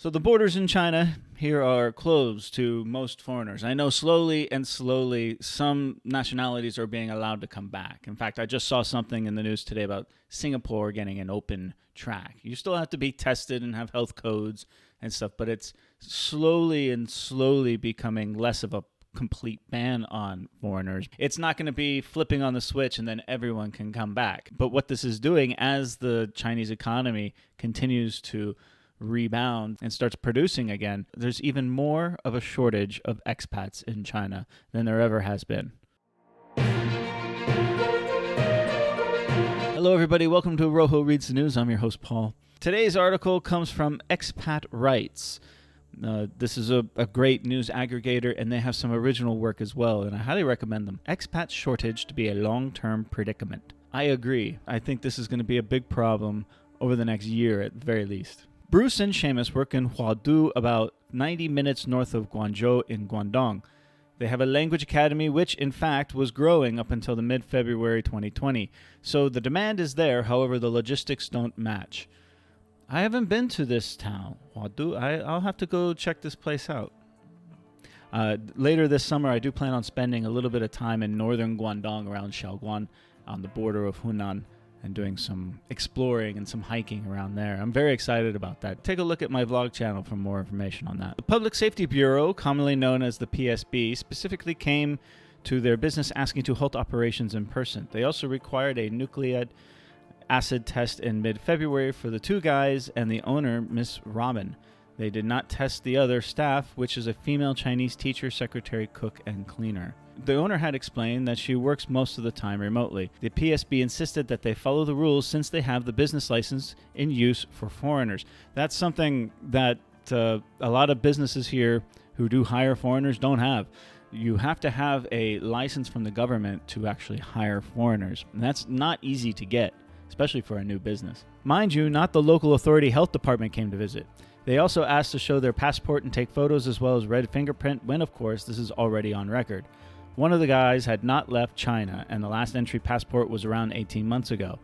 So the borders in China here are closed to most foreigners. I know slowly and slowly some nationalities are being allowed to come back. In fact, I just saw something in the news today about Singapore getting an open track. You still have to be tested and have health codes and stuff, but it's slowly becoming less of a complete ban on foreigners. It's not going to be flipping on the switch and then everyone can come back. But what this is doing as the Chinese economy continues to rebound and starts producing again, there's even more of a shortage of expats in China than there ever has been. Hello everybody, welcome to Rojo Reads the News. I'm your host Paul. Today's article comes from Expat Rights. This is a great news aggregator, and they have some original work as well, and I highly recommend them. Expat shortage to be a long-term predicament. I agree. I think this is going to be a big problem over the next year at the very least. Bruce and Seamus work in Huadu, about 90 minutes north of Guangzhou in Guangdong. They have a language academy which, in fact, was growing up until the mid-February 2020. So the demand is there, however, the logistics don't match. I haven't been to this town, Huadu. I'll have to go check this place out. Later this summer, I do plan on spending a little bit of time in northern Guangdong around Shaoguan on the border of Hunan, and doing some exploring and some hiking around there. I'm very excited about that. Take a look at my vlog channel for more information on that. The Public Safety Bureau, commonly known as the PSB, specifically came to their business asking to halt operations in person. They also required a nucleic acid test in mid-February for the two guys and the owner, Miss Robin. They did not test the other staff, which is a female Chinese teacher, secretary, cook, and cleaner. The owner had explained that she works most of the time remotely. The PSB insisted that they follow the rules since they have the business license in use for foreigners. That's something that a lot of businesses here who do hire foreigners don't have. You have to have a license from the government to actually hire foreigners. And that's not easy to get, especially for a new business. Mind you, not the local authority health department came to visit. They also asked to show their passport and take photos as well as red fingerprint when, of course, this is already on record. One of the guys had not left China, and the last entry passport was around 18 months ago.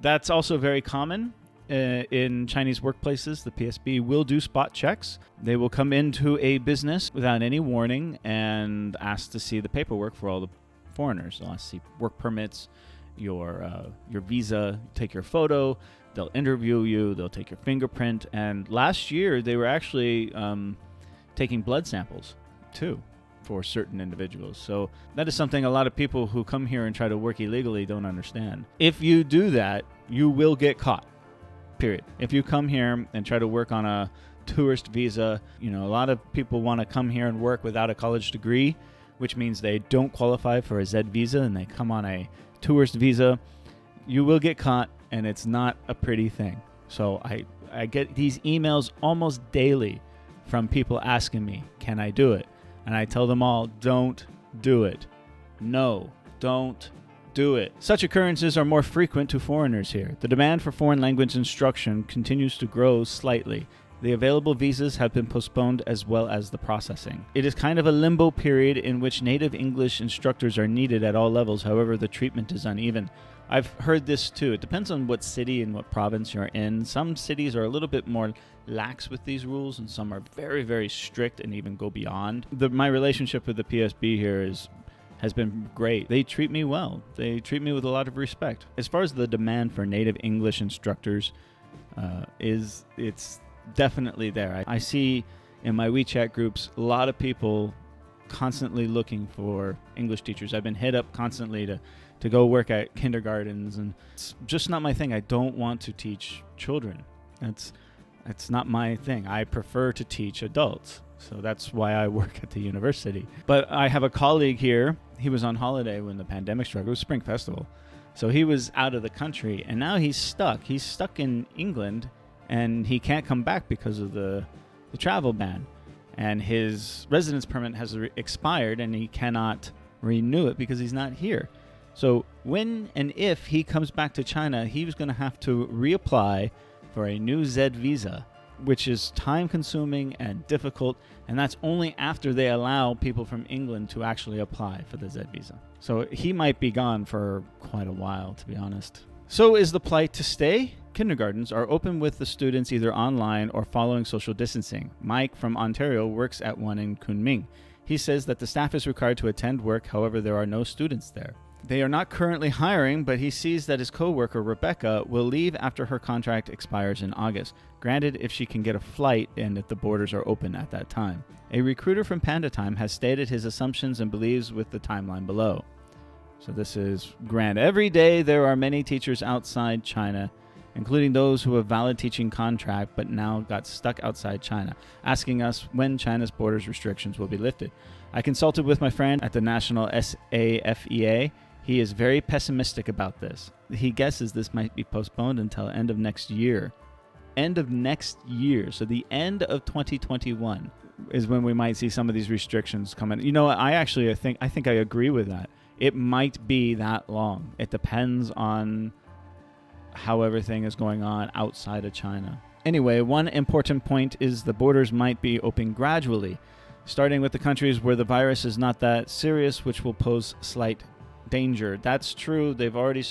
That's also very common in Chinese workplaces. The PSB will do spot checks. They will come into a business without any warning and ask to see the paperwork for all the foreigners. They'll ask to see work permits, your visa, take your photo. They'll interview you. They'll take your fingerprint. And last year, they were actually taking blood samples, too, for certain individuals. So that is something a lot of people who come here and try to work illegally don't understand. If you do that, you will get caught, period. If you come here and try to work on a tourist visa, a lot of people want to come here and work without a college degree, which means they don't qualify for a Z visa and they come on a tourist visa. You will get caught, and it's not a pretty thing. So I get these emails almost daily from people asking me, can I do it? And I tell them all, don't do it. No, don't do it. Such occurrences are more frequent to foreigners here. The demand for foreign language instruction continues to grow slightly. The available visas have been postponed as well as the processing. It is kind of a limbo period in which native English instructors are needed at all levels. However, the treatment is uneven. I've heard this too. It depends on what city and what province you're in. Some cities are a little bit more lax with these rules, and some are very, very strict and even go beyond. My relationship with the PSB here has been great. They treat me well. They treat me with a lot of respect. As far as the demand for native English instructors it's definitely there. I see in my WeChat groups a lot of people constantly looking for English teachers. I've been hit up constantly to go work at kindergartens, and it's just not my thing. I don't want to teach children. It's not my thing. I prefer to teach adults. So that's why I work at the university. But I have a colleague here. He was on holiday when the pandemic struck. It was Spring Festival. So he was out of the country, and now he's stuck. He's stuck in England, and he can't come back because of the travel ban. And his residence permit has expired, and he cannot renew it because he's not here. So when and if he comes back to China, he was going to have to reapply for a new Z visa, which is time-consuming and difficult, and that's only after they allow people from England to actually apply for the Z visa. So he might be gone for quite a while, to be honest. So is the plight to stay? Kindergartens are open with the students either online or following social distancing. Mike from Ontario works at one in Kunming. He says that the staff is required to attend work, however, there are no students there. They are not currently hiring, but he sees that his co-worker, Rebecca, will leave after her contract expires in August, granted if she can get a flight and if the borders are open at that time. A recruiter from Panda Time has stated his assumptions and believes with the timeline below. So this is Grant. Every day there are many teachers outside China, including those who have valid teaching contract but now got stuck outside China, asking us when China's borders restrictions will be lifted. I consulted with my friend at the National SAFEA. He is very pessimistic about this. He guesses this might be postponed until end of next year. End of next year. So the end of 2021 is when we might see some of these restrictions come in. You know, I think I agree with that. It might be that long. It depends on how everything is going on outside of China. Anyway, one important point is the borders might be open gradually, starting with the countries where the virus is not that serious, which will pose slight danger. That's true. They've already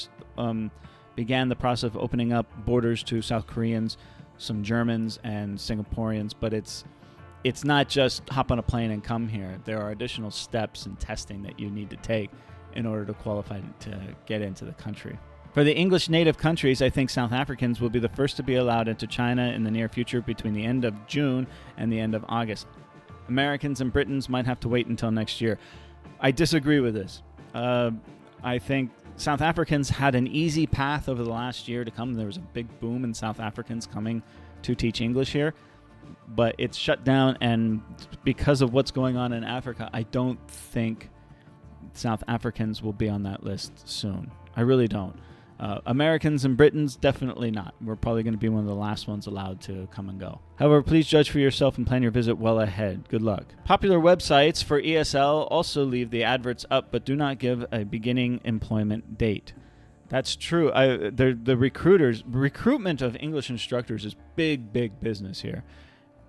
began the process of opening up borders to South Koreans, some Germans, and Singaporeans, but it's not just hop on a plane and come here. There are additional steps and testing that you need to take in order to qualify to get into the country. For the English native countries, I think South Africans will be the first to be allowed into China in the near future between the end of June and the end of August. Americans and Britons might have to wait until next year. I disagree with this. I think South Africans had an easy path over the last year to come. There was a big boom in South Africans coming to teach English here, but it's shut down, and because of what's going on in Africa, I don't think South Africans will be on that list soon. I really don't. Americans and Britons, definitely not. We're probably going to be one of the last ones allowed to come and go. However, please judge for yourself and plan your visit well ahead. Good luck. Popular websites for ESL also leave the adverts up, but do not give a beginning employment date. That's true. The recruitment of English instructors is big business here.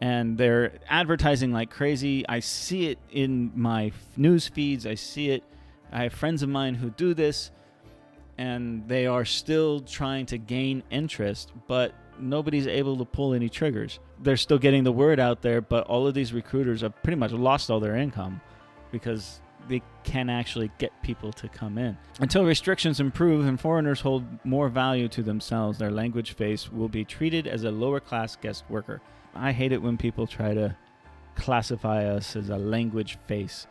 And they're advertising like crazy. I see it in my news feeds. I see it. I have friends of mine who do this, and they are still trying to gain interest, but nobody's able to pull any triggers. They're still getting the word out there, but all of these recruiters have pretty much lost all their income because they can't actually get people to come in. Until restrictions improve and foreigners hold more value to themselves, their language face will be treated as a lower class guest worker. I hate it when people try to classify us as a language face.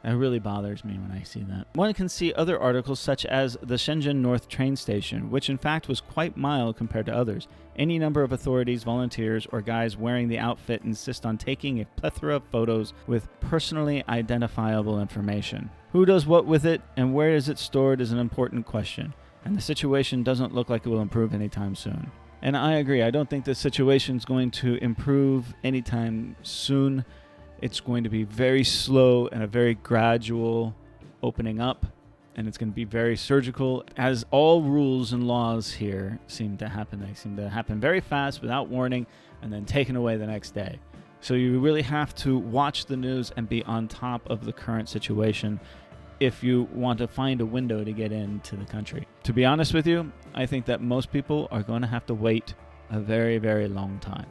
It really bothers me when I see that. One can see other articles such as the Shenzhen North train station, which in fact was quite mild compared to others. Any number of authorities, volunteers, or guys wearing the outfit insist on taking a plethora of photos with personally identifiable information. Who does what with it and where is it stored is an important question, and the situation doesn't look like it will improve anytime soon. And I agree, I don't think the situation is going to improve anytime soon. It's going to be very slow and a very gradual opening up, and it's going to be very surgical, as all rules and laws here seem to happen. They seem to happen very fast without warning and then taken away the next day. So you really have to watch the news and be on top of the current situation if you want to find a window to get into the country. To be honest with you, I think that most people are going to have to wait a very long time.